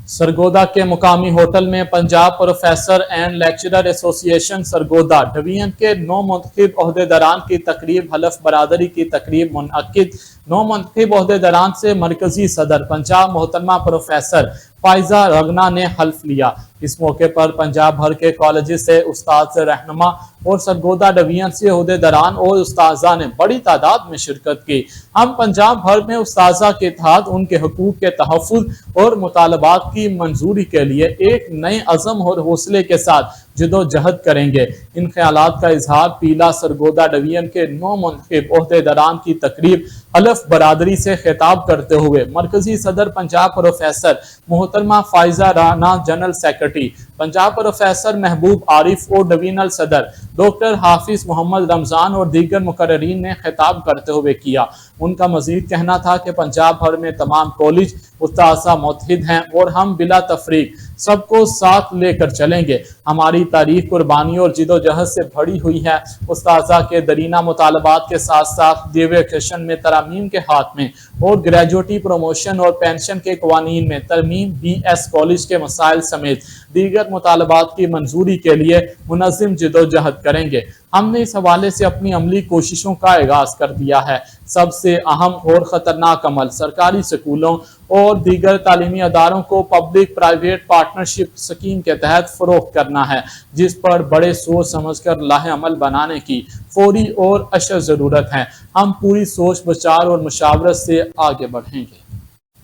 سرگودا کے مقامی ہوٹل میں پنجاب پروفیسر اینڈ لیکچرر ایسوسی ایشن سرگودا ڈویژن کے نو منتخب عہدیداران کی تقریب حلف برادری کی تقریب منعقد۔ نو منتخب عہدیداران سے مرکزی صدر پنجاب محترمہ پروفیسر فائزہ رگنا نے حلف لیا۔ اس موقع پر پنجاب بھر کے کالجز سے استاد رہنما اور سرگودا ڈویژن سے عہدیداران اور اساتذہ نے بڑی تعداد میں شرکت کی۔ ہم پنجاب بھر میں اساتذہ کے اتحاد، ان کے حقوق کے تحفظ اور مطالبات کی منظوری کے لیے ایک نئے عزم اور حوصلے کے ساتھ جدوجہد کریں گے۔ ان خیالات کا اظہار پیلا سرگودا ڈویژن کے نو منتخب عہدیداران کی تقریب حلف برادری سے خطاب کرتے ہوئے مرکزی صدر پنجاب پروفیسر محترمہ Faiza Rana, general secretary Punjab professor محبوب عارف اور ڈویژنل صدر ڈاکٹر حافظ محمد رمضان اور دیگر مقررین نے خطاب کرتے ہوئے کیا۔ ان کا مزید کہنا تھا کہ پنجاب بھر میں تمام کالج اساتذہ متحد ہیں اور ہم بلا تفریق سب کو ساتھ لے کر چلیں گے۔ ہماری تاریخ قربانی اور جدوجہد سے بھری ہوئی ہے۔ اساتذہ کے درینہ مطالبات کے ساتھ ساتھ ڈی ایجوکیشن میں ترامیم کے ہاتھ میں اور گریجویٹی پروموشن اور پینشن کے قوانین میں ترمیم، بی ایس کالج کے مسائل سمیت دیگر مطالبات کی منظوری کے لیے منظم جدوجہد کریں گے۔ ہم نے اس حوالے سے اپنی عملی کوششوں کا آغاز کر دیا ہے۔ سب سے اہم اور خطرناک عمل سرکاری سکولوں اور دیگر تعلیمی اداروں کو پبلک پرائیویٹ پارٹنرشپ سکیم کے تحت فروغ کرنا ہے، جس پر بڑے سوچ سمجھ کر لاہ عمل بنانے کی فوری اور اشد ضرورت ہے۔ ہم پوری سوچ بچار اور مشاورت سے آگے بڑھیں گے۔